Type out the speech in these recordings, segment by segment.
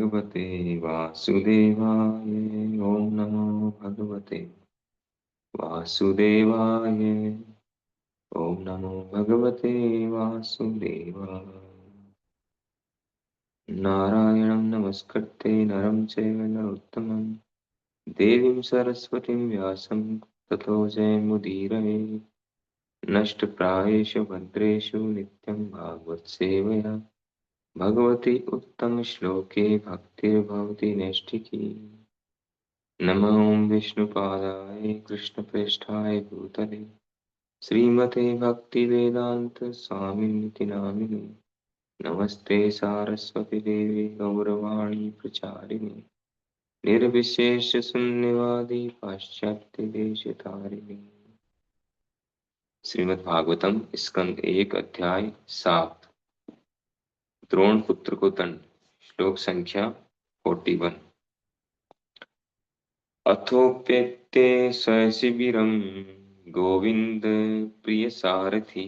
भगवते वासुदेवाय। ओम नमो भगवते वासुदेवाय। ओम नमो भगवते वासुदेवाय। नारायणं नमस्कृत्य नरं चैव नरोत्तमं देवीं सरस्वतीं व्यासं ततो जयमुदीरये। नष्टप्रायेषु भद्रेषु नित्यं भागवत सेवया भगवती उत्तम श्लोके भक्तिर्भवति नैष्ठिकी। नमो विष्णुपादाय कृष्णप्रेष्ठाय भूतले श्रीमते भक्तिवेदांत स्वामिनिति नामिने। नमस्ते सारस्वती देवी गौरवाणी प्रचारिणे निर्विशेष शून्यवादी पाश्चात्य देश तारिणे। श्रीमद् भागवतम स्कंद 1 अध्याय 7 द्रोण पुत्र को दंड। श्लोक संख्या 41। अथोप्येते स्वशिबिरं गोविंद प्रिय सारथी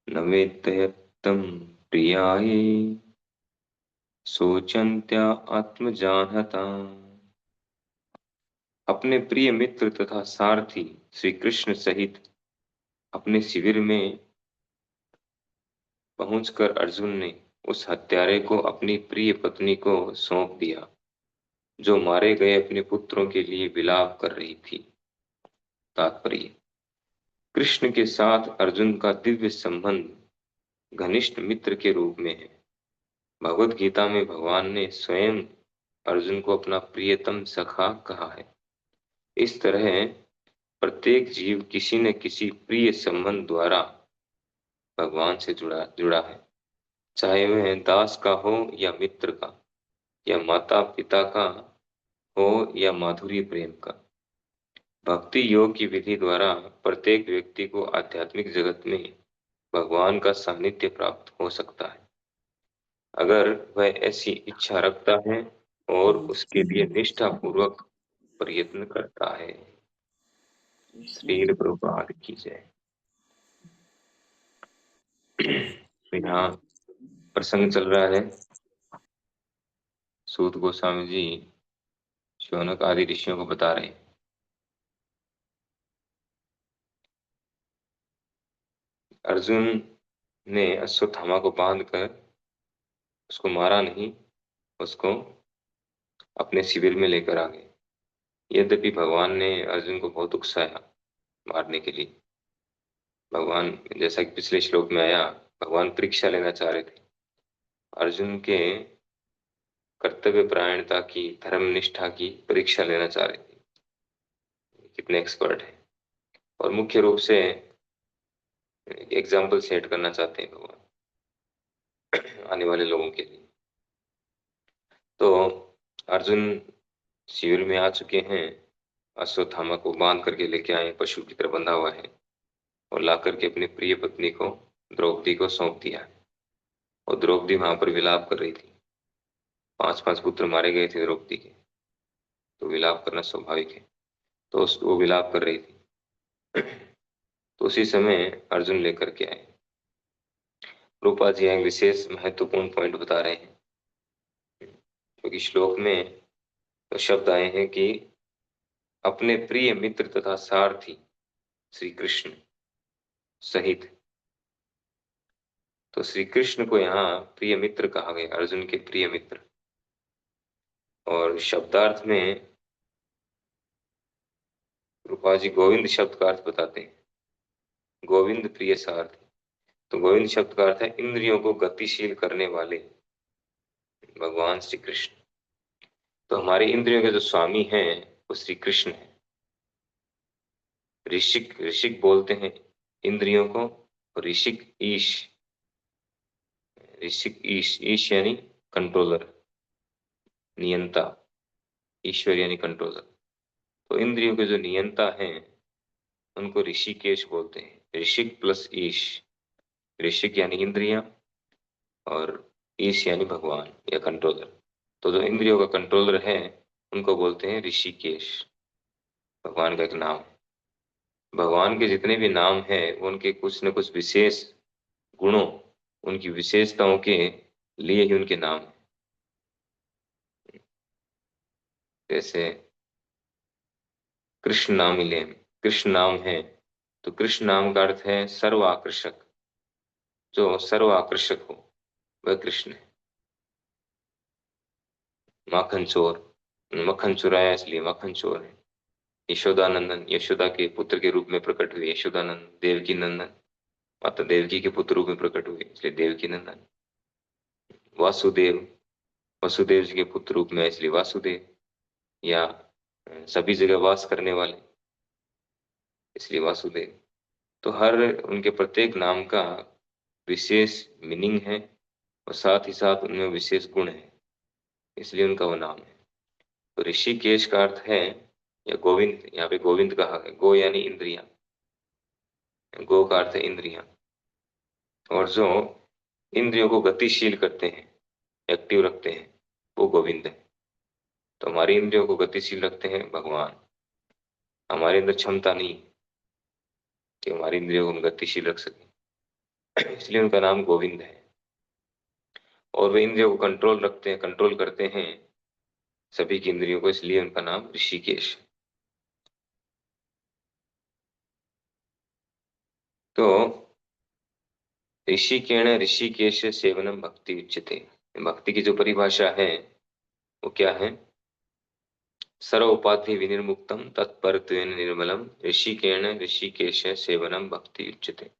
न वेत्तयत्तं प्रियाये सोचन्त्या आत्मजानता। अपने प्रिय मित्र तथा सारथी श्री कृष्ण सहित अपने शिविर में पहुंचकर अर्जुन ने उस हत्यारे को अपनी प्रिय पत्नी को सौंप दिया जो मारे गए अपने पुत्रों के लिए विलाप कर रही थी। तात्पर्य: कृष्ण के साथ अर्जुन का दिव्य संबंध घनिष्ठ मित्र के रूप में है। भगवत गीता में भगवान ने स्वयं अर्जुन को अपना प्रियतम सखा कहा है। इस तरह प्रत्येक जीव किसी न किसी प्रिय संबंध द्वारा भगवान से जुड़ा है, चाहे वह दास का हो या मित्र का, या माता पिता का हो या माधुरी प्रेम का। भक्ति योग की विधि द्वारा प्रत्येक व्यक्ति को आध्यात्मिक जगत में भगवान का सानिध्य प्राप्त हो सकता है, अगर वह ऐसी इच्छा रखता है और उसके लिए निष्ठा पूर्वक प्रयत्न करता है। श्रील प्रभुपाद की जय। यहाँ प्रसंग चल रहा है। सूत गोस्वामी जी शौनक आदि ऋषियों को बता रहे हैं। अर्जुन ने अश्वत्थामा को बांधकर उसको मारा नहीं, उसको अपने शिविर में लेकर आ गए। यद्यपि भगवान ने अर्जुन को बहुत उकसाया मारने के लिए। भगवान, जैसा कि पिछले श्लोक में आया, भगवान परीक्षा लेना चाह रहे थे अर्जुन के कर्तव्य परायणता की, धर्मनिष्ठा की परीक्षा लेना चाह रहे थे, कितने एक्सपर्ट है। और मुख्य रूप से एग्जाम्पल सेट करना चाहते हैं भगवान आने वाले लोगों के लिए। तो अर्जुन शिविर में आ चुके हैं, अश्वत्थामा को बांध करके लेके आए, पशु की तरह बंधा हुआ है, और ला करके अपनी प्रिय पत्नी को, द्रौपदी को सौंप दिया। और द्रौपदी वहां पर विलाप कर रही थी। 5 पुत्र मारे गए थे द्रौपदी के, तो विलाप करना स्वाभाविक है। तो वो विलाप कर रही थी। तो उसी समय अर्जुन लेकर के आए। रूपा जी एक विशेष महत्वपूर्ण पॉइंट बता रहे हैं, क्योंकि श्लोक में तो शब्द आए हैं कि अपने प्रिय मित्र तथा सारथी श्री कृष्ण सहित। तो श्री कृष्ण को यहाँ प्रिय मित्र कहा गया, अर्जुन के प्रिय मित्र। और शब्दार्थ में रूपा जी गोविंद शब्द का अर्थ बताते हैं। गोविंद प्रिय सारथी, तो गोविंद शब्द का अर्थ है इंद्रियों को गतिशील करने वाले भगवान श्री कृष्ण। तो हमारी इंद्रियों के जो स्वामी हैं वो श्री कृष्ण है। ऋषिक, ऋषिक बोलते हैं इंद्रियों को, और ऋषिक ईश, ऋषिक ईश, ईश यानी कंट्रोलर, नियंता, ईश्वर यानी कंट्रोलर। तो इंद्रियों के जो नियंता हैं उनको ऋषिकेश बोलते हैं। ऋषिक प्लस ईश, ऋषिक यानी इंद्रियां और ईश यानी भगवान या कंट्रोलर। तो जो इंद्रियों का कंट्रोलर है उनको बोलते हैं ऋषिकेश, भगवान का एक नाम है। भगवान के जितने भी नाम हैं उनके कुछ न कुछ विशेष गुणों, उनकी विशेषताओं के लिए ही उनके नाम हैं। जैसे कृष्ण नाम ले, कृष्ण नाम है तो कृष्ण नाम का अर्थ है सर्व आकर्षक, जो सर्व आकर्षक हो वह कृष्ण है। माखन चोर, मक्खन चुराया इसलिए माखन चोर है। यशोदानंदन, यशोदा के पुत्र के रूप में प्रकट हुए यशोदानंद। देवकी नंदन, माता देवकी के पुत्र रूप में प्रकट हुए इसलिए देवकी नंदन। वासुदेव, वसुदेव जी के पुत्र रूप में इसलिए वासुदेव, या सभी जगह वास करने वाले इसलिए वासुदेव। तो हर उनके प्रत्येक नाम का विशेष मीनिंग है और साथ ही साथ उनमें विशेष गुण है, इसलिए उनका वो नाम है। तो ऋषिकेश का अर्थ है या गोविंद, यहाँ पे गोविंद कहा है। गो यानी इंद्रिया, गो का अर्थ है इंद्रिया, और जो इंद्रियों को गतिशील करते हैं, एक्टिव रखते हैं, वो गोविंद है। तो हमारी इंद्रियों को गतिशील रखते हैं भगवान। हमारे अंदर क्षमता नहीं है कि हमारी इंद्रियों को हम गतिशील रख सकें, इसलिए उनका नाम गोविंद है। और वे इंद्रियों को कंट्रोल रखते हैं, कंट्रोल करते हैं सभी की इंद्रियों को, इसलिए उनका नाम ऋषिकेश है। तो ऋषिकेण ऋषिकेश सेवनम भक्ति उच्यते। भक्ति की जो परिभाषा है वो क्या है? सर्व उपाधि विनिर्मुक्तम तत्परत्वेन निर्मलम ऋषिकेण ऋषिकेश सेवनम भक्ति उच्यते।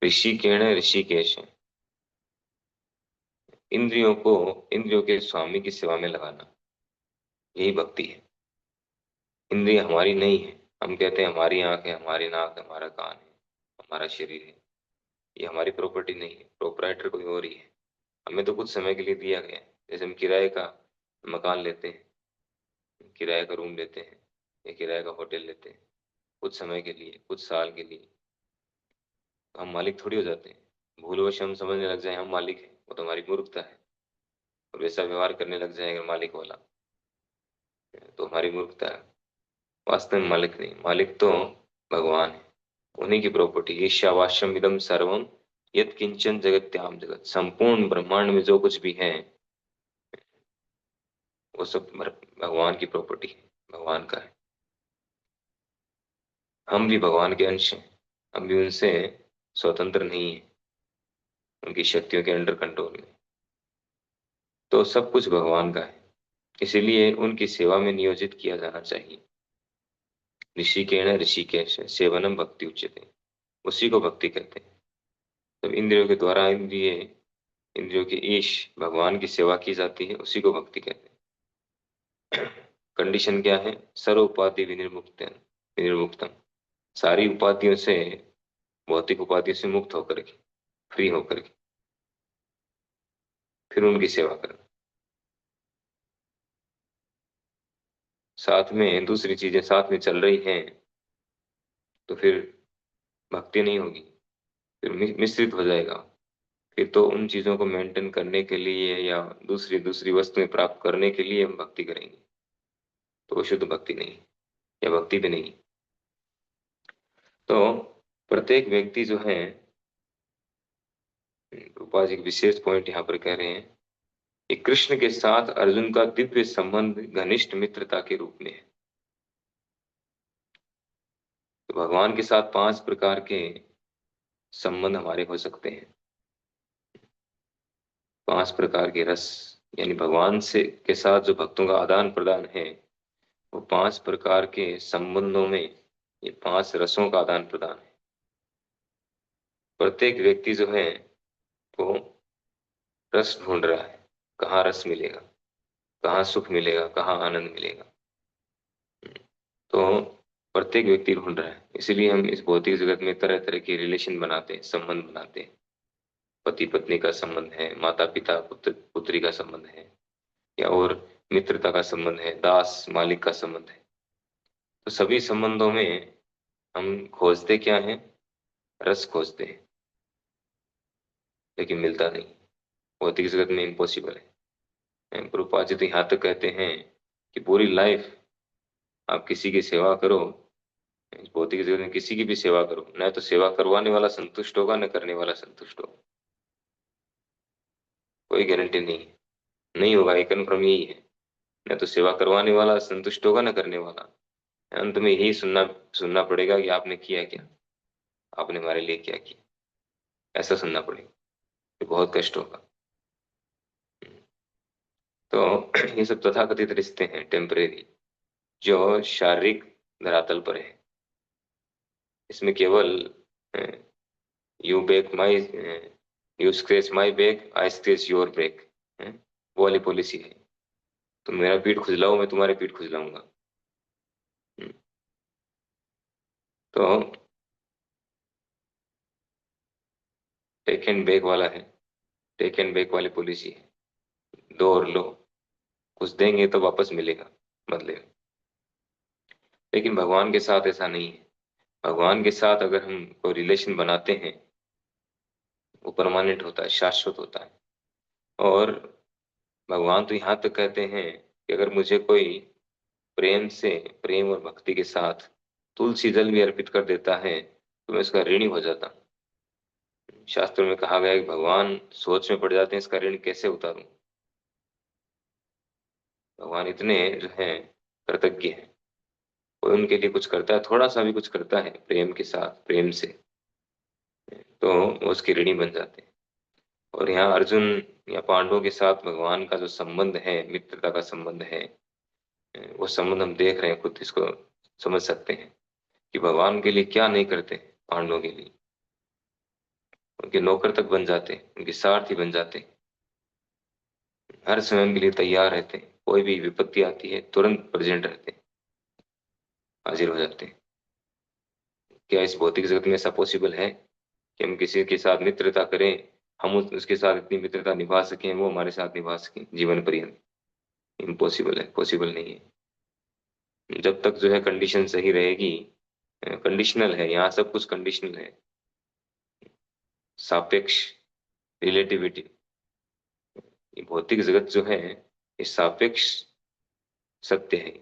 ऋषिकेण ऋषिकेश, इंद्रियों को, इंद्रियों के स्वामी की सेवा में लगाना, यही भक्ति है। इंद्रिय हमारी नहीं है। हम कहते हैं हमारी आंख है, हमारी नाक है, हमारा कान है, हमारा शरीर है, ये हमारी प्रॉपर्टी नहीं है, प्रोपराइटर कोई और ही है। हमें तो कुछ समय के लिए दिया गया है। जैसे हम किराए का मकान लेते हैं, किराए का रूम लेते हैं या किराए का होटल लेते हैं, कुछ समय के लिए, कुछ साल के लिए, तो हम मालिक थोड़ी हो जाते हैं। भूलवश हम समझने लग जाए हम मालिक हैं, वो तो हमारी मूर्खता है। और वैसा व्यवहार करने लग जाए अगर मालिक वाला, तो हमारी मूर्खता है। वास्तव में मालिक नहीं, मालिक तो भगवान है, उन्हीं की प्रॉपर्टी। ईशावास्यम इदम सर्वम यत किंचन जगत्याम जगत, संपूर्ण ब्रह्मांड में जो कुछ भी है वो सब भगवान की प्रॉपर्टी है, भगवान का है। हम भी भगवान के अंश हैं, हम भी उनसे स्वतंत्र नहीं है, उनकी शक्तियों के अंडर कंट्रोल में। तो सब कुछ भगवान का है, इसीलिए उनकी सेवा में नियोजित किया जाना चाहिए। ऋषिकेण ऋषिकेश सेवनम भक्ति उच्यते, उसी को भक्ति कहते हैं। तब इंद्रियों के द्वारा, इंद्रियों की ईश भगवान की सेवा की जाती है, उसी को भक्ति कहते हैं। कंडीशन क्या है? सर्व उपाधि विनिर्मुक्तम, सारी उपाधियों से, भौतिक उपाधियों से मुक्त होकर के, फ्री होकर के, फिर उनकी सेवा करना। साथ में दूसरी चीजें साथ में चल रही हैं तो फिर भक्ति नहीं होगी, फिर मिश्रित हो जाएगा। फिर तो उन चीजों को मेंटेन करने के लिए या दूसरी दूसरी वस्तुएं प्राप्त करने के लिए हम भक्ति करेंगे, तो वो शुद्ध भक्ति नहीं, या भक्ति भी नहीं। तो प्रत्येक व्यक्ति जो है, रूपा जी विशेष पॉइंट यहाँ पर कह रहे हैं कि कृष्ण के साथ अर्जुन का दिव्य संबंध घनिष्ठ मित्रता के रूप में है। तो भगवान के साथ 5 प्रकार के संबंध हमारे हो सकते हैं। 5 प्रकार के रस, यानी भगवान से के साथ जो भक्तों का आदान प्रदान है, वो 5 प्रकार के संबंधों में ये 5 रसों का आदान प्रदान है। प्रत्येक व्यक्ति जो है वो रस ढूंढ रहा है, कहाँ रस मिलेगा, कहाँ सुख मिलेगा, कहाँ आनंद मिलेगा। तो प्रत्येक व्यक्ति ढूंढ रहा है, इसीलिए हम इस भौतिक जगत में तरह तरह के रिलेशन बनाते हैं, संबंध बनाते हैं। पति पत्नी का संबंध है, माता पिता पुत्र पुत्री का संबंध है, या और मित्रता का संबंध है, दास मालिक का संबंध है। तो सभी संबंधों में हम खोजते क्या है? रस खोजते हैं, लेकिन मिलता नहीं, भौतिक जगत में इम्पॉसिबल है। प्रभुपाद जी तो यहाँ तक कहते हैं कि पूरी लाइफ आप किसी की सेवा करो, इस भौतिक जगत में किसी की भी सेवा करो, न तो सेवा करवाने वाला संतुष्ट होगा, न करने वाला संतुष्ट होगा। कोई गारंटी नहीं है, नहीं होगा, ये कन्फर्म यही है। न तो सेवा करवाने वाला संतुष्ट होगा, न करने वाला। अंत में यही सुनना सुनना पड़ेगा कि आपने किया क्या, आपने हमारे लिए क्या किया, ऐसा सुनना पड़ेगा। तो बहुत कष्ट होगा। तो ये सब तथाकथित रिश्ते हैं टेम्परेरी, जो शारीरिक धरातल पर है। इसमें केवल you back my you scratch my back, I scratch your back, वो वाली पॉलिसी है। तुम मेरा पीठ खुजलाओ, मैं तुम्हारे पीठ खुजलाऊंगा। हम्म, तो टेक एंड बैक वाला है, टेक एंड बैक वाली पॉलिसी है। दो और लो, कुछ देंगे तो वापस मिलेगा बदले में। लेकिन भगवान के साथ ऐसा नहीं है। भगवान के साथ अगर हम कोई रिलेशन बनाते हैं, वो परमानेंट होता है, शाश्वत होता है। और भगवान तो यहाँ तक कहते हैं कि अगर मुझे कोई प्रेम से, प्रेम और भक्ति के साथ तुलसी जल भी अर्पित कर देता है तो मैं उसका ऋणी हो जाता हूँ। शास्त्रों में कहा गया है कि भगवान सोच में पड़ जाते हैं, इसका ऋण कैसे उतारूं। भगवान इतने जो है कृतज्ञ हैं। कोई उनके लिए कुछ करता है, थोड़ा सा भी कुछ करता है प्रेम के साथ, प्रेम से, तो वो उसके ऋणी बन जाते हैं। और यहाँ अर्जुन या पांडवों के साथ भगवान का जो संबंध है, मित्रता का संबंध है, वो संबंध हम देख रहे हैं, खुद इसको समझ सकते हैं कि भगवान के लिए क्या नहीं करते पांडवों के लिए। उनके नौकर तक बन जाते हैं, उनके सारथी बन जाते हैं, हर समय उनके लिए तैयार रहते हैं। कोई भी विपत्ति आती है तुरंत प्रेजेंट रहते हैं, हाजिर हो जाते हैं। क्या इस भौतिक जगत में ऐसा पॉसिबल है कि हम किसी के साथ मित्रता करें, हम उसके साथ इतनी मित्रता निभा सकें, वो हमारे साथ निभा सकें जीवन पर्यंत? इम्पॉसिबल है, पॉसिबल नहीं है। जब तक जो है कंडीशन सही रहेगी, कंडीशनल है, यहाँ सब कुछ कंडीशनल है, सापेक्ष, रिलेटिविटी। ये भौतिक जगत जो है ये सापेक्ष सत्य है,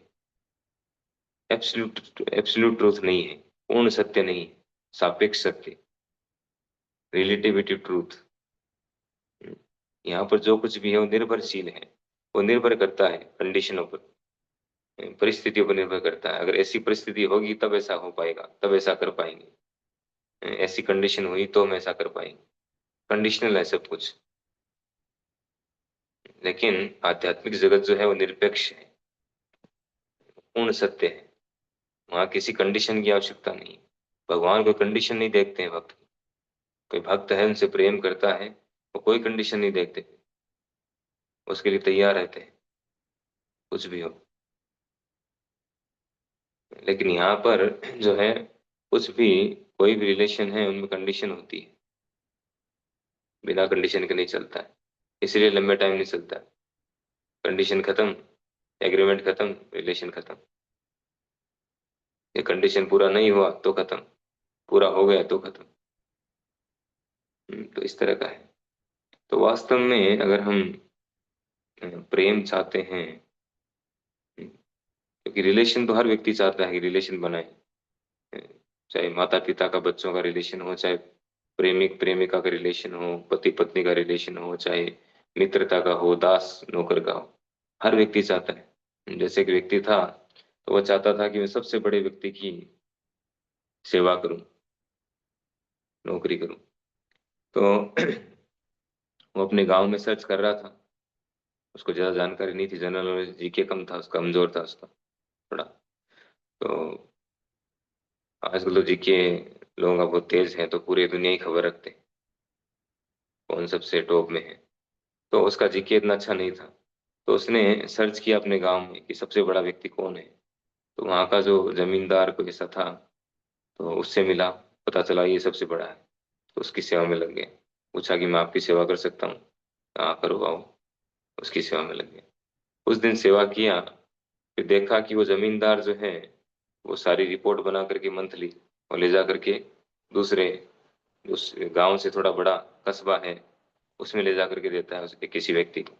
एब्सोल्यूट एब्सोल्यूट ट्रूथ नहीं है, पूर्ण सत्य नहीं है, सापेक्ष सत्य, रिलेटिविटी ट्रूथ। यहाँ पर जो कुछ भी है वो निर्भरशील है, वो निर्भर करता है कंडीशनों पर, परिस्थितियों पर निर्भर करता है। अगर ऐसी परिस्थिति होगी तब ऐसा हो पाएगा, तब ऐसा कर पाएंगे, ऐसी कंडीशन हुई तो हम ऐसा कर पाएंगे। कंडीशनल है सब कुछ। लेकिन आध्यात्मिक जगत जो है वो निरपेक्ष है, पूर्ण सत्य है। वहां किसी कंडीशन की आवश्यकता नहीं। भगवान कोई कंडीशन नहीं देखते हैं भक्त। कोई भक्त है, उनसे प्रेम करता है, वो कोई कंडीशन नहीं देखते, उसके लिए तैयार रहते हैं, कुछ भी हो। लेकिन यहाँ पर जो है कुछ भी, कोई भी रिलेशन है उनमें कंडीशन होती है, बिना कंडीशन के नहीं चलता है, इसलिए लंबे टाइम नहीं चलता है। कंडीशन खत्म, एग्रीमेंट खत्म, रिलेशन खत्म। ये कंडीशन पूरा नहीं हुआ तो खत्म, पूरा हो गया तो खत्म। तो इस तरह का है। तो वास्तव में अगर हम प्रेम चाहते हैं, क्योंकि रिलेशन तो हर व्यक्ति चाहता है कि रिलेशन बनाए, चाहे माता पिता का बच्चों का रिलेशन हो, चाहे प्रेमिक प्रेमिका का रिलेशन हो, पति पत्नी का रिलेशन हो, चाहे मित्रता का हो, दास नौकर का हो, हर व्यक्ति चाहता है। जैसे एक व्यक्ति था तो वह चाहता था कि मैं सबसे बड़े व्यक्ति की सेवा करूं, नौकरी करूं। तो वो अपने गांव में सर्च कर रहा था, उसको ज्यादा जानकारी नहीं थी, जनरल नॉलेज जीके कम था उसका, कमजोर था उसका थोड़ा। तो आजकल तो जीके लोगों का बहुत तेज है, तो पूरी दुनिया ही खबर रखते हैं कौन सबसे टॉप में है। तो उसका जीके इतना अच्छा नहीं था, तो उसने सर्च किया अपने गांव में कि सबसे बड़ा व्यक्ति कौन है। तो वहाँ का जो जमींदार कोई ऐसा था, तो उससे मिला, पता चला ये सबसे बड़ा है। तो उसकी सेवा में लग गया, पूछा कि मैं आपकी सेवा कर सकता हूँ? हाँ करो आओ। उसकी सेवा में लग गया, उस दिन सेवा किया। फिर देखा कि वो जमींदार जो है वो सारी रिपोर्ट बना करके मंथली, और ले जा करके दूसरे, उस गांव से थोड़ा बड़ा कस्बा है उसमें ले जा करके देता है उसके किसी व्यक्ति को।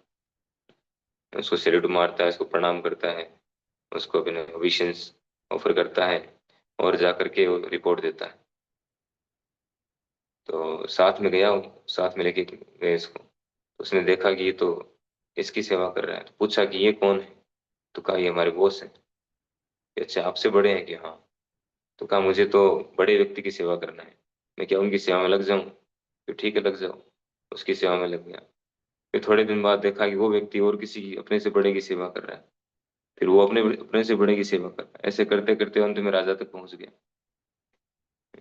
उसको सैल्यूट मारता है, उसको प्रणाम करता है, उसको अपने विशेष ऑफर करता है, और जा करके वो रिपोर्ट देता है। तो साथ में गया हूँ, साथ में लेके गए इसको, तो उसने देखा कि ये तो इसकी सेवा कर रहा है, तो पूछा कि ये कौन है? तो कहा ये हमारे बॉस हैं। कि अच्छा आपसे बड़े हैं? कि हाँ। तो कहा मुझे तो बड़े व्यक्ति की सेवा करना है, मैं क्या उनकी सेवा में लग जाऊं? तो ठीक है लग जाओ। उसकी सेवा में लग गया। फिर थोड़े दिन बाद देखा कि वो व्यक्ति और किसी अपने से बड़े की सेवा कर रहा है। फिर वो अपने अपने से बड़े की सेवा कर रहा है। ऐसे करते करते अंत में राजा तक पहुंच गया।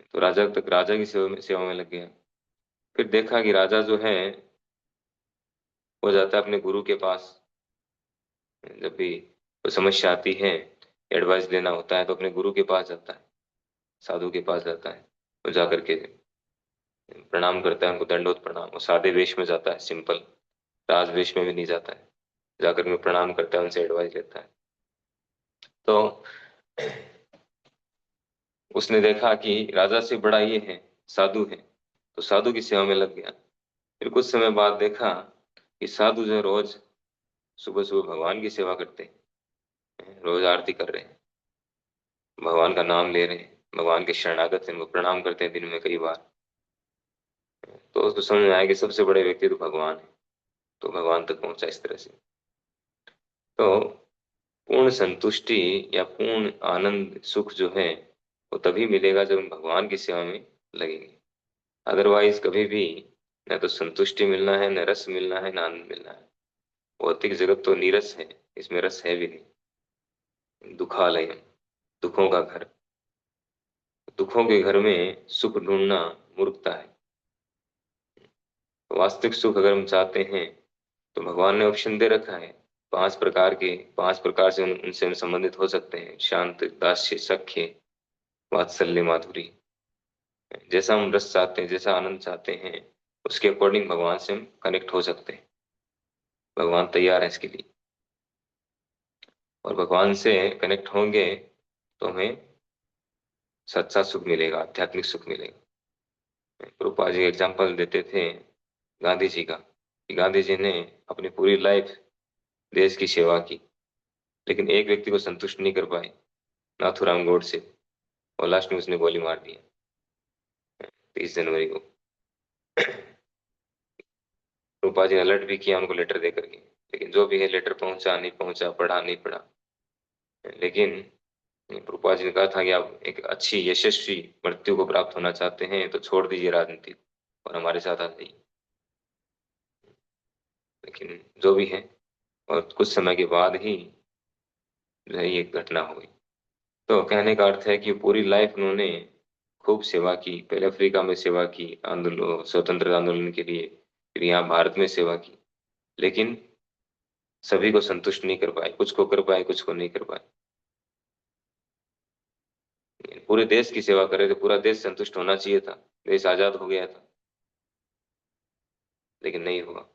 तो राजा की सेवा में लग गया। फिर देखा कि राजा जो है वो जाता है अपने गुरु के पास। जब भी कोई समस्या आती है, एडवाइस लेना होता है, तो अपने गुरु के पास जाता है, साधु के पास जाता है। तो जाकर के प्रणाम करता है उनको, दंडोत प्रणाम। वो सादे वेश में जाता है, सिंपल, राज वेश में भी नहीं जाता है। जाकर में प्रणाम करता है, उनसे एडवाइस लेता है। तो उसने देखा कि राजा से बड़ा ये है, साधु है, तो साधु की सेवा में लग गया। फिर कुछ समय बाद देखा कि साधु जो रोज सुबह सुबह भगवान की सेवा करते हैं, रोज आरती कर रहे हैं, भगवान का नाम ले रहे हैं, भगवान के शरणागत हैं, उनको प्रणाम करते हैं दिन में कई बार। तो उसको समझ में आया कि सबसे बड़े व्यक्ति तो भगवान है। तो भगवान तक पहुंचा इस तरह से। तो पूर्ण संतुष्टि या पूर्ण आनंद सुख जो है वो तभी मिलेगा जब हम भगवान की सेवा में लगेंगे। अदरवाइज कभी भी न तो संतुष्टि मिलना है, न रस मिलना है, न आनंद मिलना है। भौतिक जगत तो नीरस है, इसमें रस है भी नहीं। दुखालय, दुखों का घर। दुखों के घर में सुख ढूंढना मूर्खता है। वास्तविक सुख अगर हम चाहते हैं तो भगवान ने ऑप्शन दे रखा है। 5 प्रकार के, 5 प्रकार से उनसे हम संबंधित हो सकते हैं: शांत, दास्य, सख्य, वात्सल्य, माधुरी। जैसा हम रस चाहते हैं, जैसा आनंद चाहते हैं, उसके अकॉर्डिंग भगवान से हम कनेक्ट हो सकते हैं। भगवान तैयार है इसके लिए। और भगवान से कनेक्ट होंगे तो हमें सच्चा सुख मिलेगा, आध्यात्मिक सुख मिलेगा। प्रभुपाद जी एग्जाम्पल देते थे गांधी जी का, कि गांधी जी ने अपनी पूरी लाइफ देश की सेवा की, लेकिन एक व्यक्ति को संतुष्ट नहीं कर पाए, नाथूराम गोडसे। और लास्ट में उसने गोली मार दी 30 जनवरी को। रूपा जी ने अलर्ट भी किया उनको लेटर दे करके, लेकिन जो भी है लेटर पहुंचा नहीं पहुंचा, पढ़ा नहीं पढ़ा। लेकिन रूपा जी ने कहा था कि आप एक अच्छी यशस्वी मृत्यु को प्राप्त होना चाहते हैं तो छोड़ दीजिए राजनीति और हमारे साथ आ जाइए। लेकिन जो भी है, और कुछ समय के बाद ही जो है ये घटना हुई। तो कहने का अर्थ है कि पूरी लाइफ उन्होंने खूब सेवा की। पहले अफ्रीका में सेवा की, आंदोलन, स्वतंत्रता आंदोलन के लिए। फिर यहाँ भारत में सेवा की। लेकिन सभी को संतुष्ट नहीं कर पाए, कुछ को कर पाए, कुछ को नहीं कर पाए। पूरे देश की सेवा कर रहे थे, पूरा देश संतुष्ट होना चाहिए था, देश आजाद हो गया था, लेकिन नहीं हुआ।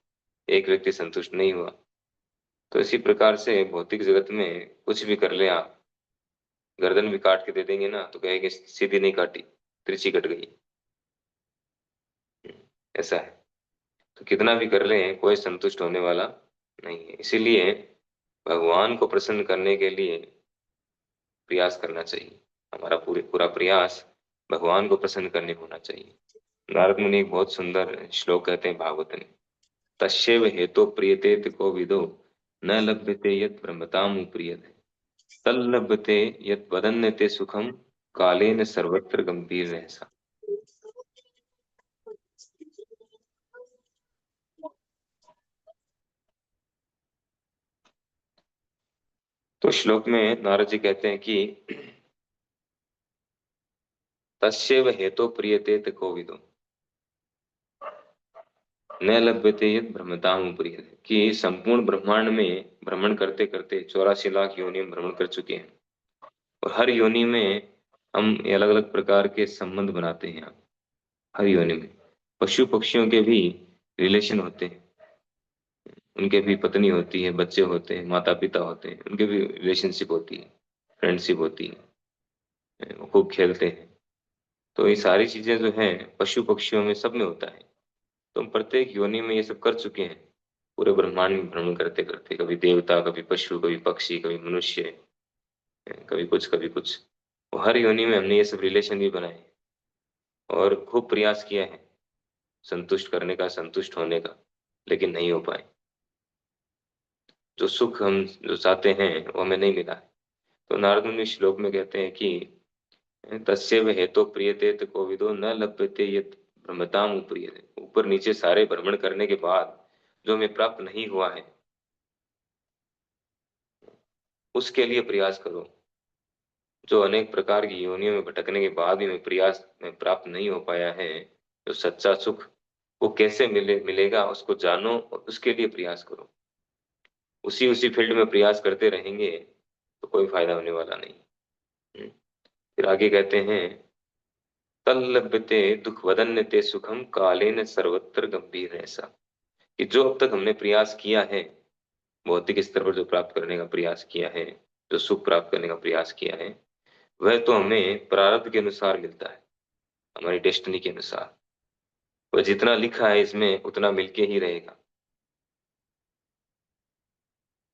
एक व्यक्ति संतुष्ट नहीं हुआ। तो इसी प्रकार से भौतिक जगत में कुछ भी कर ले आप, गर्दन भी काट के दे देंगे ना तो कहेंगे सीधी नहीं काटी, तिरछी कट गई। ऐसा है। तो कितना भी कर ले कोई संतुष्ट होने वाला नहीं है। इसीलिए भगवान को प्रसन्न करने के लिए प्रयास करना चाहिए। हमारा पूरे पूरा प्रयास भगवान को प्रसन्न करने को होना चाहिए। नारद मुनि एक बहुत सुंदर श्लोक कहते हैं भागवत में: तस्यैव हेतो प्रीयते को विदो न लभ्यते यत् ब्रह्मताम प्रियते तल्लभ्यते यत् वदन्यते सुखम कालेन सर्वत्र गंभीर रहसा। तो श्लोक में नारद जी कहते हैं कि तस्यैव हेतो प्रीयते को विदो न लभ्यते यत् ब्रह्मताम प्रियते, कि संपूर्ण ब्रह्मांड में भ्रमण करते करते 84 लाख योनि में भ्रमण कर चुके हैं। और हर योनि में हम अलग अलग प्रकार के संबंध बनाते हैं। हर योनि में पशु पक्षियों के भी रिलेशन होते हैं। उनके भी पत्नी होती है, बच्चे होते हैं, माता पिता होते हैं, उनके भी रिलेशनशिप होती है, फ्रेंडशिप होती है, वो खूब खेलते हैं। तो ये सारी चीजें जो हैं पशु पक्षियों में सब में होता है। तो हम प्रत्येक योनि में ये सब कर चुके हैं। पूरे ब्रह्मांड में भ्रमण करते करते, कभी देवता, कभी पशु, कभी पक्षी, कभी मनुष्य, कभी कुछ कभी कुछ। और हर योनि में हमने ये सब रिलेशन भी बनाए और खूब प्रयास किया है संतुष्ट करने का, संतुष्ट होने का, लेकिन नहीं हो पाए। जो सुख हम जो चाहते हैं वो हमें नहीं मिला है। तो नारद मुनि श्लोक में कहते हैं कि तस्यैव हेतो प्रियते त कोविदो न लभ्यते यत् भ्रमताम उप्रियते। ऊपर नीचे सारे भ्रमण करने के बाद जो हमें प्राप्त नहीं हुआ है उसके लिए प्रयास करो। जो अनेक प्रकार की योनियों में भटकने के बाद भी हमें प्रयास में प्राप्त नहीं हो पाया है, जो सच्चा सुख वो कैसे मिलेगा उसको जानो और उसके लिए प्रयास करो। उसी उसी फील्ड में प्रयास करते रहेंगे तो कोई फायदा होने वाला नहीं। फिर आगे कहते हैं तल्लभ्यते दुख वदन्यते सुखम कालेन सर्वत्र गंभीर ऐसा, कि जो अब तक हमने प्रयास किया है, भौतिक स्तर पर जो प्राप्त करने का प्रयास किया है, जो सुख प्राप्त करने का प्रयास किया है, वह तो हमें प्रारब्ध के अनुसार मिलता है, हमारी डेस्टिनी के अनुसार। वह जितना लिखा है इसमें उतना मिलके ही रहेगा,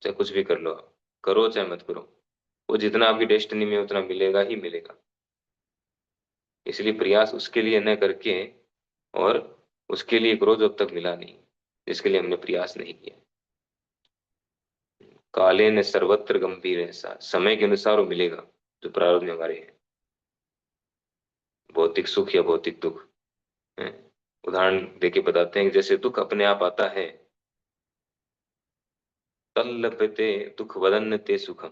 चाहे कुछ भी कर लो आप, करो चाहे मत करो, वो जितना आपकी डेस्टिनी में उतना मिलेगा ही मिलेगा। इसलिए प्रयास उसके लिए न करके और उसके लिए करो जो अब तक मिला नहीं, जिसके लिए हमने प्रयास नहीं किया। काले ने सर्वत्र गंभीर ऐसा, समय के अनुसार वो मिलेगा जो प्रारब्ध में हमारे हैं, भौतिक सुख या भौतिक दुख है। उदाहरण देके बताते हैं कि जैसे दुख अपने आप आता है, तल्लभते दुख वदन्यते सुखम,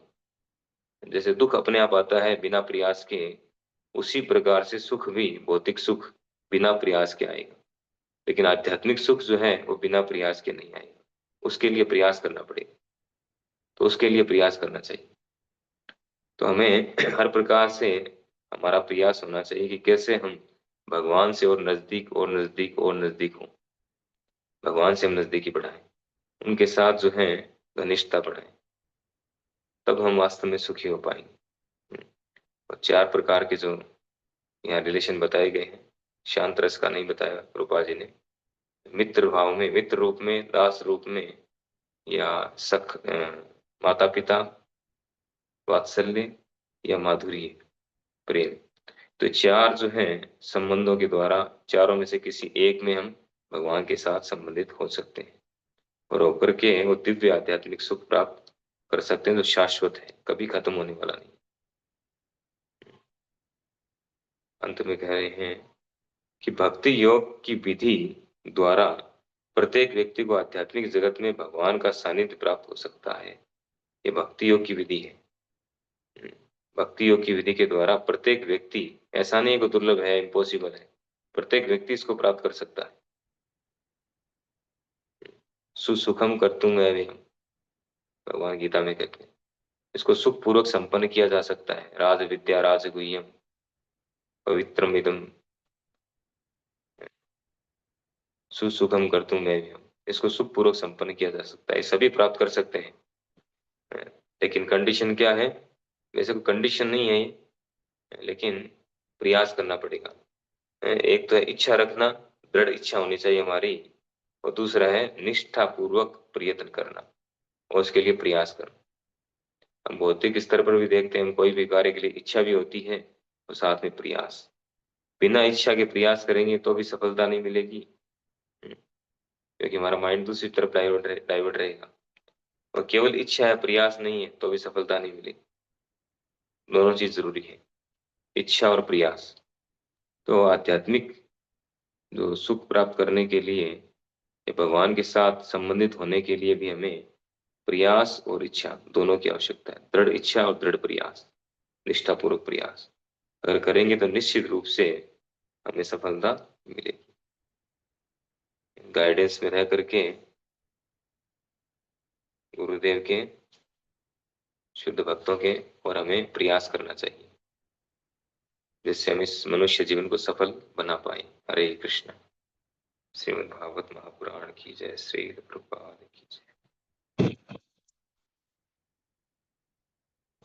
जैसे दुख अपने आप आता है बिना प्रयास के, उसी प्रकार से सुख भी, भौतिक सुख बिना प्रयास के आएगा। लेकिन आध्यात्मिक सुख जो है वो बिना प्रयास के नहीं आएगा, उसके लिए प्रयास करना पड़ेगा। तो उसके लिए प्रयास करना चाहिए। तो हमें हर प्रकार से हमारा प्रयास होना चाहिए कि कैसे हम भगवान से और नजदीक और नजदीक और नजदीक हों, भगवान से हम नजदीकी बढ़ाएं, उनके साथ जो है घनिष्ठता बढ़ाएं, तब हम वास्तव में सुखी हो पाएंगे। और चार प्रकार के जो यहाँ रिलेशन बताए गए हैं, शांत रस का नहीं बताया रूपा जी ने, मित्र भाव में, मित्र रूप में, दास रूप में, या सख माता पिता वात्सल्य, या माधुर्य प्रेम। तो चार जो हैं संबंधों के द्वारा, चारों में से किसी एक में हम भगवान के साथ संबंधित हो सकते हैं और होकर के वो दिव्य आध्यात्मिक सुख प्राप्त कर सकते हैं जो शाश्वत है, कभी खत्म होने वाला नहीं। अंत में कह रहे हैं कि भक्ति योग की विधि द्वारा प्रत्येक व्यक्ति को आध्यात्मिक जगत में भगवान का सानिध्य प्राप्त हो सकता है। ये भक्ति योग की विधि है। भक्ति योग की विधि के द्वारा प्रत्येक व्यक्ति, ऐसा नहीं को दुर्लभ है, इम्पॉसिबल है, प्रत्येक व्यक्ति इसको प्राप्त कर सकता है। सुसुखम कर्तुम एवं, भगवान गीता में कहते हैं इसको सुख पूर्वक संपन्न किया जा सकता है। राज विद्या राज गुह्यम पवित्रम इदम सुसुखम कर्तुम एवं, इसको सुख पूर्वक संपन्न किया जा सकता है, सभी प्राप्त कर सकते हैं। लेकिन कंडीशन क्या है? वैसे कोई कंडीशन नहीं है ये, लेकिन प्रयास करना पड़ेगा। एक तो है इच्छा रखना, दृढ़ इच्छा होनी चाहिए हमारी, और दूसरा है निष्ठा पूर्वक प्रयत्न करना और उसके लिए प्रयास करना। हम भौतिक स्तर पर भी देखते हैं, हम कोई भी कार्य के लिए इच्छा भी होती है और साथ में प्रयास। बिना इच्छा के प्रयास करेंगे तो भी सफलता नहीं मिलेगी, क्योंकि हमारा माइंड दूसरी तरफ डाइवर्ट रहेगा। और केवल इच्छा है, प्रयास नहीं है, तो भी सफलता नहीं मिलेगी। दोनों चीज जरूरी है, इच्छा और प्रयास। तो आध्यात्मिक जो सुख प्राप्त करने के लिए, ये भगवान के साथ संबंधित होने के लिए भी हमें प्रयास और इच्छा दोनों की आवश्यकता है। दृढ़ इच्छा और दृढ़ प्रयास, निष्ठापूर्वक प्रयास अगर करेंगे तो निश्चित रूप से हमें सफलता मिलेगी। गाइडेंस में रह करके गुरुदेव के, शुद्ध भक्तों के, और हमें प्रयास करना चाहिए जिससे हम इस मनुष्य जीवन को सफल बना पाए। हरे कृष्ण। श्रीमद् भागवत महापुराण की जय। श्री प्रभुपाद की जय।